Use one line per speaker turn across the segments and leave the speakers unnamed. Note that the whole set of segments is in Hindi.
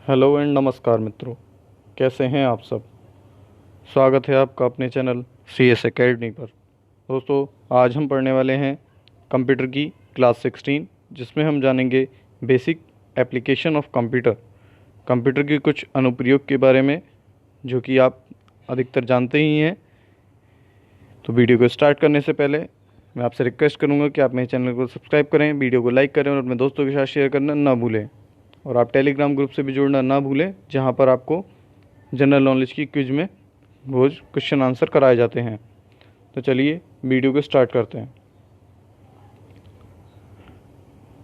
हेलो एंड नमस्कार मित्रों, कैसे हैं आप सब। स्वागत है आपका अपने चैनल CS एकेडमी पर। दोस्तों, आज हम पढ़ने वाले हैं कंप्यूटर की क्लास 16, जिसमें हम जानेंगे basic application of computer, computer के कुछ अनुप्रयोग के बारे में, जो कि आप अधिकतर जानते ही हैं। तो वीडियो को स्टार्ट करने से पहले मैं आपसे रिक्वेस्ट करूंगा कि आप मेरे चैनल को सब्सक्राइब करें, वीडियो को लाइक करें और अपने दोस्तों के साथ शेयर करना ना भूलें। और आप टेलीग्राम ग्रुप से भी जुड़ना ना भूलें, जहां पर आपको जनरल नॉलेज की क्विज में रोज़ क्वेश्चन आंसर कराए जाते हैं। तो चलिए वीडियो को स्टार्ट करते हैं।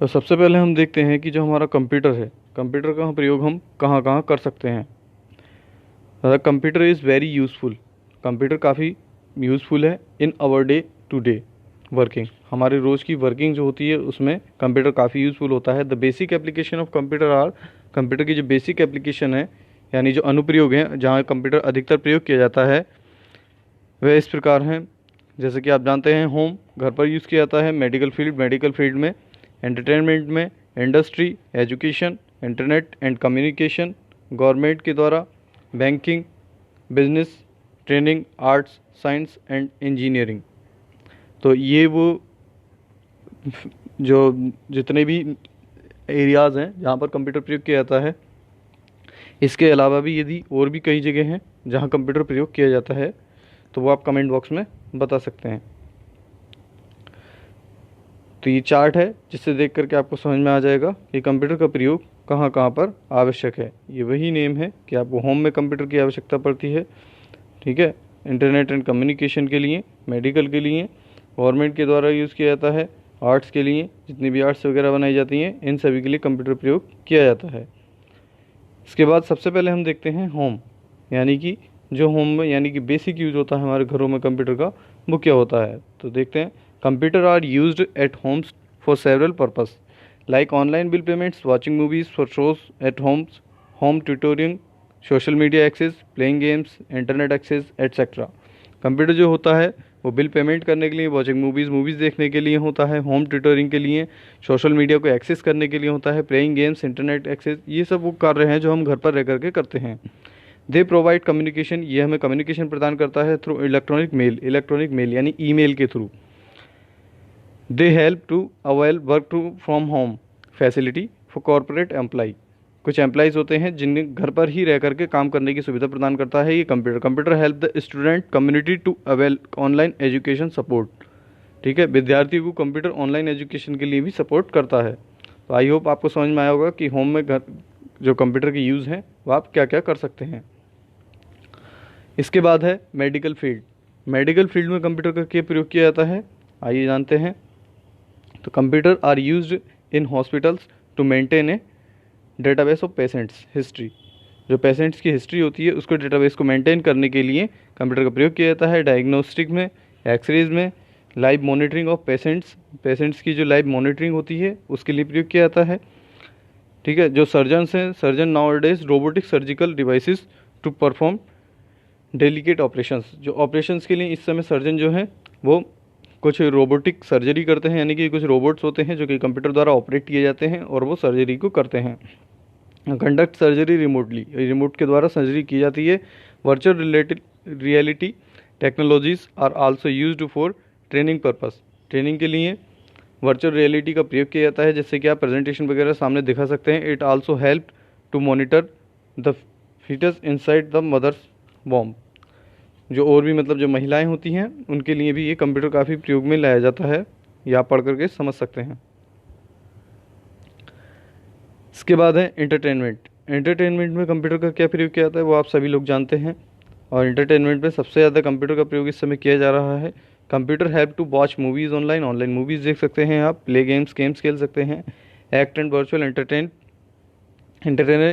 तो सबसे पहले हम देखते हैं कि जो हमारा कंप्यूटर है, कंप्यूटर का प्रयोग हम कहाँ कहाँ कर सकते हैं। Computer is very useful, computer काफ़ी यूज़फुल है in our day to day working. हमारे रोज़ की वर्किंग जो होती है उसमें कंप्यूटर काफ़ी यूज़फुल होता है। The basic application of computer are, computer की जो बेसिक एप्लीकेशन है यानी जो अनुप्रयोग हैं जहाँ कंप्यूटर अधिकतर प्रयोग किया जाता है, वह इस प्रकार हैं। जैसे कि आप जानते हैं, होम घर पर यूज़ किया जाता है, मेडिकल फील्ड में, एंटरटेनमेंट में, industry, education, internet and communication, government के द्वारा, banking, business, training, arts, science and engineering. तो ये वो जो जितने भी एरियाज़ हैं जहाँ पर कंप्यूटर प्रयोग किया जाता है। इसके अलावा भी यदि और भी कई जगह हैं जहाँ कंप्यूटर प्रयोग किया जाता है, तो वो आप कमेंट बॉक्स में बता सकते हैं। तो ये चार्ट है, जिससे देख करके आपको समझ में आ जाएगा कि कंप्यूटर का प्रयोग कहाँ कहाँ पर आवश्यक है। ये वही नेम है कि आपको होम में कंप्यूटर की आवश्यकता पड़ती है, ठीक है, इंटरनेट एंड कम्युनिकेशन के लिए, मेडिकल के लिए, गवर्नमेंट के द्वारा यूज़ किया जाता है, आर्ट्स के लिए, जितनी भी आर्ट्स वगैरह बनाई जाती हैं इन सभी के लिए कंप्यूटर प्रयोग किया जाता है। इसके बाद सबसे पहले हम देखते हैं होम, यानी कि जो होम में यानी कि बेसिक यूज़ होता है हमारे घरों में कंप्यूटर का, वो क्या होता है। तो देखते हैं, computer are used at homes for several purpose like online bill payments, watching movies for shows at homes, home tutoring, social media access, playing games, internet access etcetera. Computer जो होता है वो बिल पेमेंट करने के लिए, वॉचिंग मूवीज़ देखने के लिए होता है, होम ट्यूटरिंग के लिए, सोशल मीडिया को एक्सेस करने के लिए होता है, प्लेइंग गेम्स, इंटरनेट एक्सेस, ये सब वो कार्य हैं जो हम घर पर रह करके करते हैं। दे प्रोवाइड कम्युनिकेशन, ये हमें कम्युनिकेशन प्रदान करता है थ्रू इलेक्ट्रॉनिक मेल यानी ईमेल के through. They help to avail work to from home facility for corporate employee, कुछ एम्प्लॉइज़ होते हैं जिन्हें घर पर ही रह करके काम करने की सुविधा प्रदान करता है ये computer help the student community to avail online education support, ठीक है, विद्यार्थियों को कंप्यूटर ऑनलाइन एजुकेशन के लिए भी सपोर्ट करता है। तो आई होप आपको समझ में आया होगा कि होम में घर जो कंप्यूटर की यूज़ है वो आप क्या क्या कर सकते हैं। इसके बाद है मेडिकल फील्ड में कंप्यूटर का क्या प्रयोग किया जाता है, आइए जानते हैं। तो computer are used in hospitals to maintain a database of patients history, जो पेशेंट्स की हिस्ट्री होती है उसको डेटाबेस को मेंटेन करने के लिए कंप्यूटर का प्रयोग किया जाता है। डायग्नोस्टिक में, एक्सरेज में, लाइव मॉनिटरिंग ऑफ पेशेंट्स की जो लाइव मॉनिटरिंग होती है उसके लिए प्रयोग किया जाता है, ठीक है। जो सर्जन्स हैं, surgeon nowadays robotic surgical devices to perform delicate operations, जो ऑपरेशंस के लिए इस समय सर्जन जो हैं वो कुछ रोबोटिक सर्जरी करते हैं, यानी कि कुछ रोबोट्स होते हैं जो कि कंप्यूटर द्वारा ऑपरेट किए जाते हैं और वो सर्जरी को करते हैं। कंडक्ट सर्जरी रिमोटली, रिमोट के द्वारा सर्जरी की जाती है। Virtual reality technologies are also used for training purpose, training के लिए वर्चुअल रियलिटी का प्रयोग किया जाता है, जिससे कि आप प्रेजेंटेशन वगैरह सामने दिखा सकते हैं। It also help to monitor the foetus inside the mother's womb, जो और भी मतलब जो महिलाएं होती हैं उनके लिए भी ये कंप्यूटर काफ़ी प्रयोग में लाया जाता है, या आप पढ़ करके समझ सकते हैं। इसके बाद है एंटरटेनमेंट में कंप्यूटर का क्या प्रयोग किया जाता है वो आप सभी लोग जानते हैं, और एंटरटेनमेंट में सबसे ज़्यादा कंप्यूटर का प्रयोग इस समय किया जा रहा है। Computer help to watch movies online movies देख सकते हैं आप, प्ले गेम्स खेल सकते हैं, act and virtual entertainer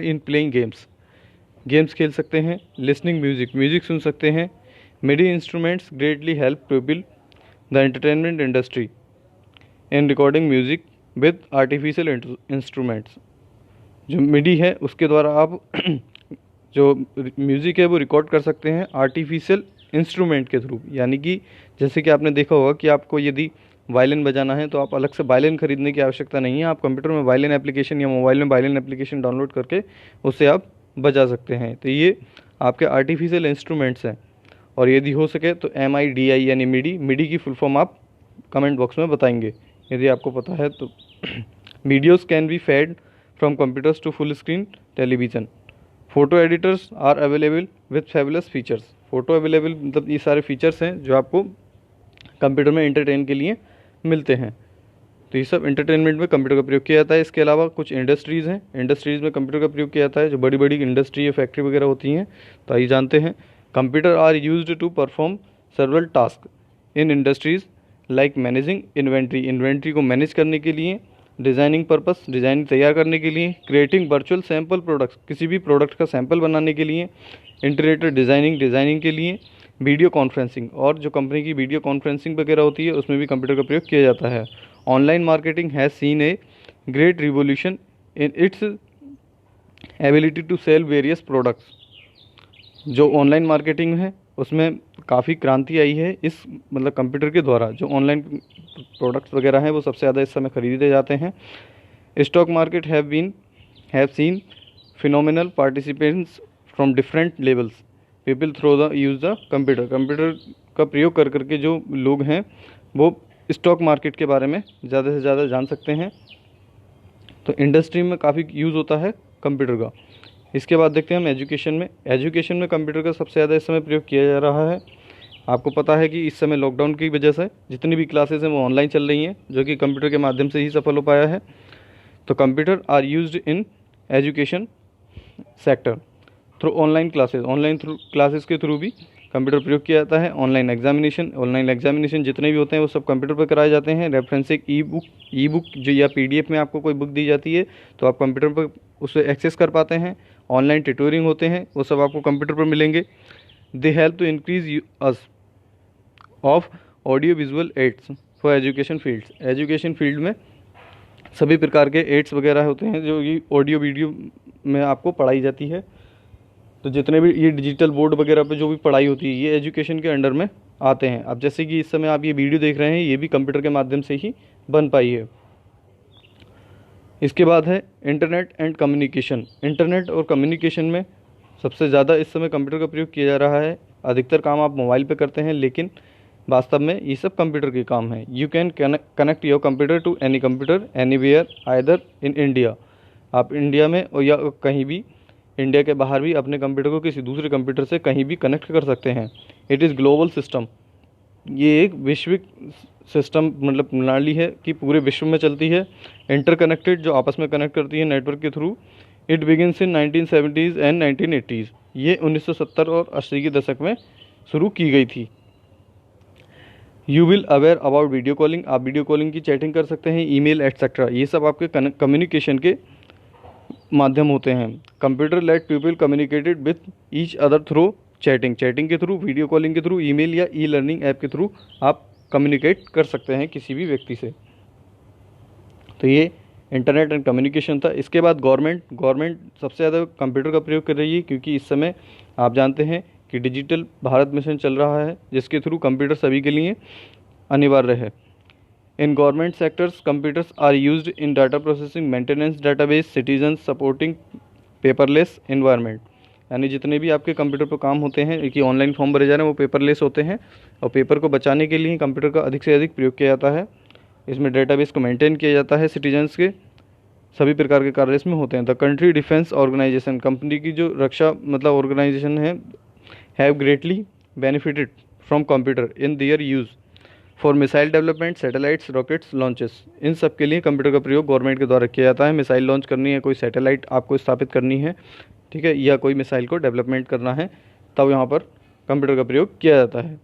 in playing games खेल सकते हैं, लिसनिंग म्यूजिक सुन सकते हैं। MIDI instruments greatly help to build the entertainment industry in recording music with artificial instruments, जो मिडी है उसके द्वारा आप जो म्यूज़िक है वो रिकॉर्ड कर सकते हैं आर्टिफिशियल इंस्ट्रूमेंट के थ्रू। यानी कि जैसे कि आपने देखा होगा कि आपको यदि वायलिन बजाना है तो आप अलग से वायलिन खरीदने की आवश्यकता नहीं है। आप कंप्यूटर में वायलिन एप्लीकेशन या मोबाइल में वायलिन एप्लीकेशन डाउनलोड करके उससे आप बजा सकते हैं। तो ये आपके आर्टिफिशियल इंस्ट्रूमेंट्स हैं। और यदि हो सके तो MIDI यानी मिडी की फुल फॉर्म आप कमेंट बॉक्स में बताएंगे यदि आपको पता है तो। Videos can be fed from computers to full screen television. Photo editors are available with fabulous features. Photo available मतलब ये सारे फीचर्स हैं जो आपको कंप्यूटर में एंटरटेन के लिए मिलते हैं। तो ये सब एंटरटेनमेंट में कंप्यूटर का प्रयोग किया जाता है। इसके अलावा कुछ इंडस्ट्रीज़ हैं, इंडस्ट्रीज़ में कंप्यूटर का प्रयोग किया जाता है, जो बड़ी बड़ी इंडस्ट्री या फैक्ट्री वगैरह होती हैं। तो आइए जानते हैं। Computer are used to perform several task in industries like managing inventory. Inventory को मैनेज करने के लिए, डिज़ाइनिंग पर्पस, डिज़ाइन तैयार करने के लिए, क्रिएटिंग वर्चुअल सैम्पल प्रोडक्ट्स, किसी भी प्रोडक्ट का सैंपल बनाने के लिए, इंटीग्रेटेड डिज़ाइनिंग के लिए, वीडियो कॉन्फ्रेंसिंग, और जो कंपनी की वीडियो कॉन्फ्रेंसिंग वगैरह होती है उसमें भी कंप्यूटर का प्रयोग किया जाता है। Online marketing has seen a great revolution in its ability to sell various products. जो ऑनलाइन मार्केटिंग है उसमें काफ़ी क्रांति आई है इस मतलब कंप्यूटर के द्वारा। जो ऑनलाइन प्रोडक्ट्स वगैरह हैं वो सबसे ज़्यादा इस समय खरीदे जाते हैं। Stock market have seen phenomenal participants from different levels people through the use the computer. Computer का प्रयोग कर करके जो लोग हैं वो स्टॉक मार्केट के बारे में ज़्यादा से ज़्यादा जान सकते हैं। तो इंडस्ट्री में काफ़ी यूज़ होता है कंप्यूटर का। इसके बाद देखते हैं हम एजुकेशन में। एजुकेशन में कंप्यूटर का सबसे ज़्यादा इस समय प्रयोग किया जा रहा है। आपको पता है कि इस समय लॉकडाउन की वजह से जितनी भी क्लासेस हैं वो ऑनलाइन चल रही हैं, जो कि कंप्यूटर के माध्यम से ही सफल हो पाया है। तो computer are used in education sector through online classes. Online through classes के थ्रू भी कंप्यूटर प्रयोग किया जाता है। ऑनलाइन एग्जामिनेशन जितने भी होते हैं वो सब कंप्यूटर पर कराए जाते हैं। रेफरेंसिंग ई बुक जो या PDF में आपको कोई बुक दी जाती है तो आप कंप्यूटर पर उसे एक्सेस कर पाते हैं। ऑनलाइन ट्यूटोरिंग होते हैं वो सब आपको कंप्यूटर पर मिलेंगे। They help to increase use of audio visual aids for education fields. Education field में सभी प्रकार के एड्स वगैरह होते हैं जो कि ऑडियो वीडियो में आपको पढ़ाई जाती है। तो जितने भी ये डिजिटल बोर्ड वगैरह पे जो भी पढ़ाई होती है ये एजुकेशन के अंडर में आते हैं। अब जैसे कि इस समय आप ये वीडियो देख रहे हैं ये भी कंप्यूटर के माध्यम से ही बन पाई है। इसके बाद है इंटरनेट एंड कम्युनिकेशन। इंटरनेट और कम्युनिकेशन में सबसे ज़्यादा इस समय कंप्यूटर का प्रयोग किया जा रहा है। अधिकतर काम आप मोबाइल पे करते हैं लेकिन वास्तव में ये सब कंप्यूटर के काम हैं। You can connect your computer to any computer anywhere either in India. आप इंडिया में और या कहीं भी इंडिया के बाहर भी अपने कंप्यूटर को किसी दूसरे कंप्यूटर से कहीं भी कनेक्ट कर सकते हैं। It is global system. ये एक वैश्विक सिस्टम मतलब प्रणाली है कि पूरे विश्व में चलती है। इंटरकनेक्टेड जो आपस में कनेक्ट करती है नेटवर्क के through. It begins in 1970s and 1980s। ये 1970 और 80 के दशक में शुरू की गई थी। You will aware about video calling. आप वीडियो कॉलिंग की चैटिंग कर सकते हैं, ईमेल एटसेट्रा। ये सब आपके कम्युनिकेशन के माध्यम होते हैं। Computer let people communicated with each other through chatting. Chatting के थ्रू, वीडियो कॉलिंग के थ्रू, ईमेल या लर्निंग ऐप के थ्रू आप कम्युनिकेट कर सकते हैं किसी भी व्यक्ति से। तो ये इंटरनेट एंड कम्युनिकेशन था। इसके बाद गवर्नमेंट सबसे ज़्यादा कंप्यूटर का प्रयोग कर रही है क्योंकि इस समय आप जानते हैं कि डिजिटल भारत मिशन चल रहा है जिसके थ्रू कंप्यूटर सभी के लिए अनिवार्य है। In government sectors computers are used in data processing, maintenance, database, citizen supporting paperless environment. यानी जितने भी आपके कंप्यूटर पर काम होते हैं कि ऑनलाइन फॉर्म भरे जा रहे हैं वो पेपरलेस होते हैं और पेपर को बचाने के लिए कंप्यूटर का अधिक से अधिक प्रयोग किया जाता है। इसमें डेटाबेस को मेंटेन किया जाता है। सिटीजन्स के सभी प्रकार के कार्य इसमें होते हैं। The country defence organisation, company की जो रक्षा मतलब ऑर्गेनाइजेशन है, have greatly benefited from computer in their use for missile development, satellites, rockets launches. इन सब के लिए कंप्यूटर का प्रयोग गवर्नमेंट के द्वारा किया जाता है। मिसाइल लॉन्च करनी है, कोई सैटेलाइट आपको स्थापित करनी है, ठीक है, या कोई मिसाइल को डेवलपमेंट करना है तब यहाँ पर कंप्यूटर का प्रयोग किया जाता है।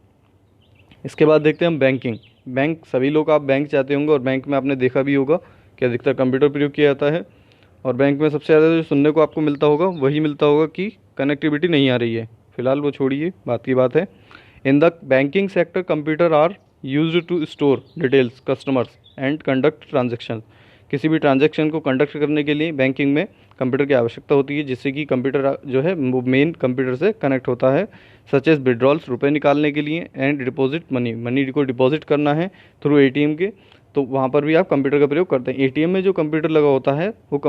इसके बाद देखते हैं हम बैंकिंग। बैंक, सभी लोग आप बैंक जाते होंगे और बैंक में आपने देखा भी होगा कि अधिकतर कंप्यूटर प्रयोग किया जाता है। और बैंक में सबसे ज़्यादा जो सुनने को आपको मिलता होगा वही मिलता होगा कि कनेक्टिविटी नहीं आ रही है। फिलहाल वो छोड़िए, बात की बात है। In the banking sector computer are used to store details customers and conduct transaction. किसी भी ट्रांजेक्शन को कंडक्ट करने के लिए बैंकिंग में कंप्यूटर की आवश्यकता होती है, जिससे कि कंप्यूटर जो है वो मेन कंप्यूटर से कनेक्ट होता है, सच एज विड्रॉल्स रुपए निकालने के लिए, एंड डिपॉजिट मनी, मनी को डिपॉजिट करना है थ्रू एटीएम के, तो वहाँ पर भी आप कंप्यूटर का प्रयोग करते हैं। एटीएम में जो कंप्यूटर लगा होता है वो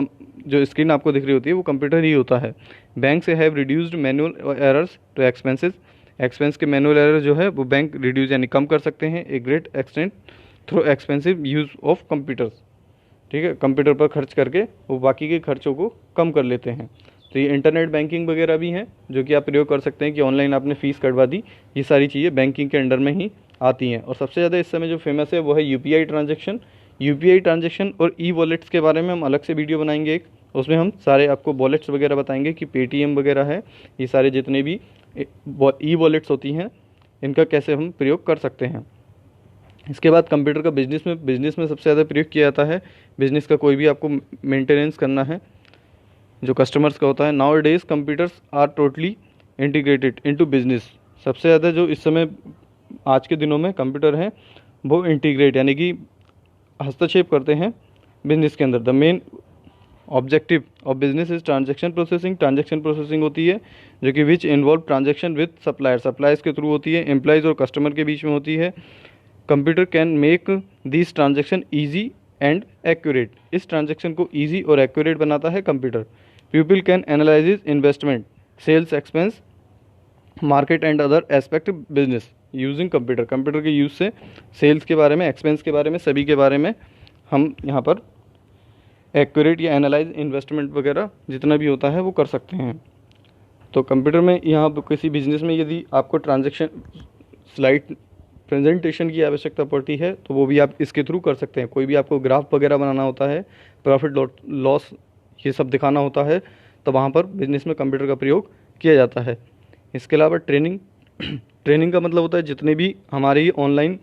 जो स्क्रीन आपको दिख रही होती है वो कंप्यूटर ही होता है। बैंक से have reduced manual errors to expenses, expense के मैनुअल एरर जो है वो बैंक रिड्यूस यानी कम कर सकते हैं a great extent through expensive use of computers. ठीक है, कंप्यूटर पर खर्च करके वो बाकी के खर्चों को कम कर लेते हैं। तो ये इंटरनेट बैंकिंग वगैरह भी हैं जो कि आप प्रयोग कर सकते हैं कि ऑनलाइन आपने फ़ीस कटवा दी, ये सारी चीज़ें बैंकिंग के अंडर में ही आती हैं। और सबसे ज़्यादा इस समय जो फेमस है वो है यूपीआई ट्रांजैक्शन। यूपीआई ट्रांजैक्शन और ई वॉलेट्स के बारे में हम अलग से वीडियो बनाएंगे एक, उसमें हम सारे आपको वॉलेट्स वगैरह बताएंगे कि पेटीएम वगैरह है, ये सारे जितने भी ई वॉलेट्स होती हैं इनका कैसे हम प्रयोग कर सकते हैं। इसके बाद कंप्यूटर का बिजनेस में सबसे ज़्यादा प्रयोग किया जाता है। बिजनेस का कोई भी आपको मेंटेनेंस करना है जो कस्टमर्स का होता है। Nowadays computers are totally integrated into business. सबसे ज़्यादा जो इस समय आज के दिनों में कंप्यूटर हैं वो इंटीग्रेट यानी कि हस्तक्षेप करते हैं बिजनेस के अंदर। The main objective of business is transaction processing. Transaction processing होती है जो कि which involve transaction with supplier, suppliers के थ्रू होती है, एम्प्लॉयज़ और कस्टमर के बीच में होती है। Computer can make this transaction easy and accurate. इस ट्रांजैक्शन को ईजी और एक्यूरेट बनाता है computer. People can analyse investment, sales expense, market and other aspect business using computer. Computer के यूज़ से सेल्स के बारे में, एक्सपेंस के बारे में, सभी के बारे में हम यहाँ पर एक्यूरेट या एनालाइज इन्वेस्टमेंट वगैरह जितना भी होता है वो कर सकते हैं। तो कंप्यूटर में यहाँ किसी बिजनेस में यदि आपको ट्रांजैक्शन स्लाइड प्रेजेंटेशन की आवश्यकता पड़ती है तो वो भी आप इसके थ्रू कर सकते हैं। कोई भी आपको ग्राफ वगैरह बनाना होता है, प्रॉफिट लॉस ये सब दिखाना होता है, तो वहाँ पर बिजनेस में कंप्यूटर का प्रयोग किया जाता है। इसके अलावा ट्रेनिंग का मतलब होता है जितने भी हमारे ऑनलाइन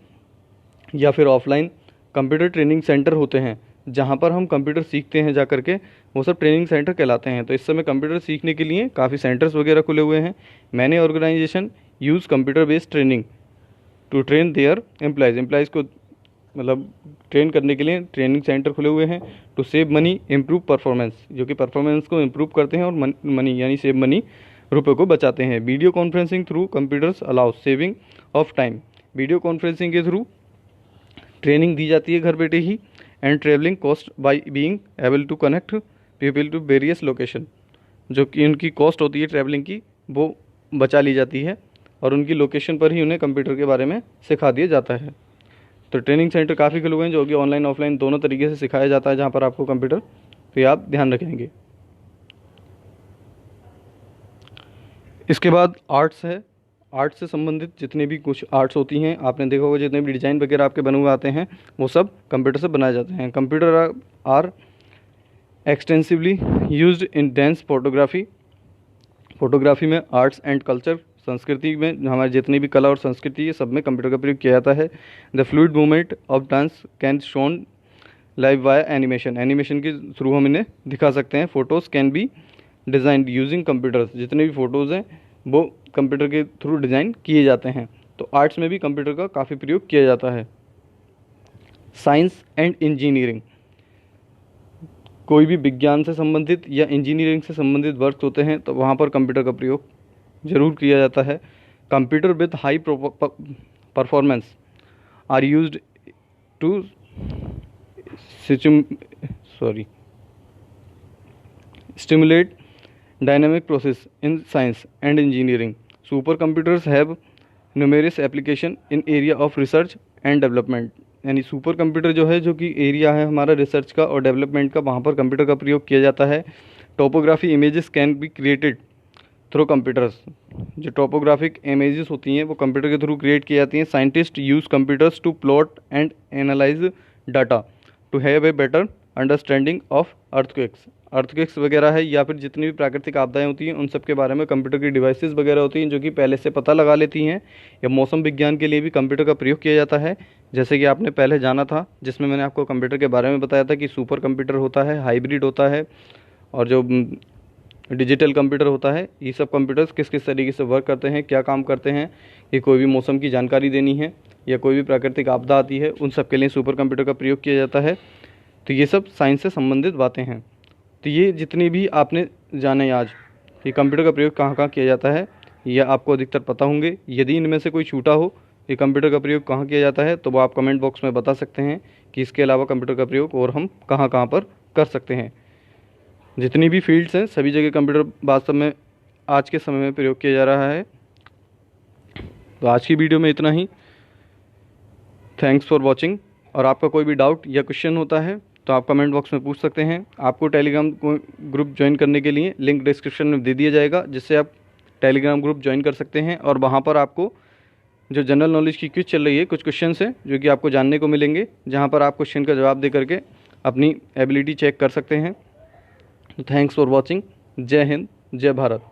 या फिर ऑफलाइन कंप्यूटर ट्रेनिंग सेंटर होते हैं जहाँ पर हम कंप्यूटर सीखते हैं जा करके, वो सब ट्रेनिंग सेंटर कहलाते हैं। तो इस समय कंप्यूटर सीखने के लिए काफ़ी सेंटर्स वगैरह खुले हुए हैं। Many organization use computer based training to train their employees को मतलब ट्रेन करने के लिए ट्रेनिंग सेंटर खुले हुए हैं। To save money, improve performance, जो कि परफॉर्मेंस को इम्प्रूव करते हैं और मनी यानी सेव मनी, रुपये को बचाते हैं। Video conferencing through computers allow saving of time. Video conferencing के थ्रू ट्रेनिंग दी जाती है घर बैठे ही। And travelling cost by being able to connect people to various location, जो कि उनकी कॉस्ट होती है ट्रैवलिंग की वो बचा ली जाती है और उनकी लोकेशन पर ही उन्हें कंप्यूटर के बारे में सिखा दिया जाता है। तो ट्रेनिंग सेंटर काफ़ी खुले हुए हैं जो कि ऑनलाइन ऑफलाइन दोनों तरीके से सिखाया जाता है जहाँ पर आपको कंप्यूटर, तो ये आप ध्यान रखेंगे। इसके बाद आर्ट्स है। आर्ट्स से संबंधित जितने भी कुछ आर्ट्स होती हैं, आपने देखा होगा जितने भी डिज़ाइन वगैरह आपके बने हुए आते हैं वो सब कंप्यूटर से बनाए जाते हैं। Computer are extensively used in dance, photography में, आर्ट्स एंड कल्चर, संस्कृति में हमारे जितनी भी कला और संस्कृति है सब में कंप्यूटर का प्रयोग किया जाता है। The fluid movement of dance can shown live via animation, animation के थ्रू हम इन्हें दिखा सकते हैं। Photos can be designed using computers, जितने भी फ़ोटोज़ हैं वो कंप्यूटर के थ्रू डिज़ाइन किए जाते हैं। तो आर्ट्स में भी कंप्यूटर का काफ़ी प्रयोग किया जाता है। साइंस एंड इंजीनियरिंग, कोई भी विज्ञान से संबंधित या इंजीनियरिंग से संबंधित वर्क होते हैं तो वहाँ पर कंप्यूटर का प्रयोग ज़रूर किया जाता है। Computer with high performance are used to stimulate dynamic process in science and engineering. Supercomputers have numerous application in area of research and development. यानी सुपर कंप्यूटर जो है, जो कि एरिया है हमारा रिसर्च का और डेवलपमेंट का, वहाँ पर कंप्यूटर का प्रयोग किया जाता है। Topography images can be created through computers, जो टोपोग्राफिक इमेजेस होती हैं वो कंप्यूटर के थ्रू क्रिएट की जाती हैं। Scientist use computers to plot and analyse data to have a better understanding of earthquakes वगैरह है या फिर जितनी भी प्राकृतिक आपदाएं होती हैं उन सब के बारे में कंप्यूटर की डिवाइसेस वगैरह होती हैं जो कि पहले से पता लगा लेती हैं। या मौसम विज्ञान के लिए भी कंप्यूटर का प्रयोग किया जाता है, जैसे कि आपने पहले जाना था जिसमें मैंने आपको कंप्यूटर के बारे में बताया था कि सुपर कंप्यूटर होता है, हाइब्रिड होता है और जो डिजिटल कंप्यूटर होता है। ये सब कंप्यूटर्स किस किस तरीके से वर्क करते हैं, क्या काम करते हैं, ये कोई भी मौसम की जानकारी देनी है या कोई भी प्राकृतिक आपदा आती है, उन सब के लिए सुपर कंप्यूटर का प्रयोग किया जाता है। तो ये सब साइंस से संबंधित बातें हैं। तो ये जितनी भी आपने जाने आज कि कंप्यूटर का प्रयोग कहाँ कहाँ किया जाता है, यह आपको अधिकतर पता होंगे। यदि इनमें से कोई छूटा हो कि कंप्यूटर का प्रयोग कहाँ किया जाता है, तो वो आप कमेंट बॉक्स में बता सकते हैं कि इसके अलावा कंप्यूटर का प्रयोग और हम कहाँ कहाँ पर कर सकते हैं। जितनी भी फील्ड्स हैं सभी जगह कंप्यूटर वास्तव में आज के समय में प्रयोग किया जा रहा है। तो आज की वीडियो में इतना ही। Thanks for watching. और आपका कोई भी डाउट या क्वेश्चन होता है तो आप कमेंट बॉक्स में पूछ सकते हैं। आपको टेलीग्राम ग्रुप ज्वाइन करने के लिए लिंक डिस्क्रिप्शन में दे दिया जाएगा, जिससे आप टेलीग्राम ग्रुप ज्वाइन कर सकते हैं। और वहाँ पर आपको जो जनरल नॉलेज की क्विज चल रही है, कुछ क्वेश्चन हैं जो कि आपको जानने को मिलेंगे, जहाँ पर आप क्वेश्चन का जवाब दे करके अपनी एबिलिटी चेक कर सकते हैं। Thanks for watching. जय हिंद, जय भारत।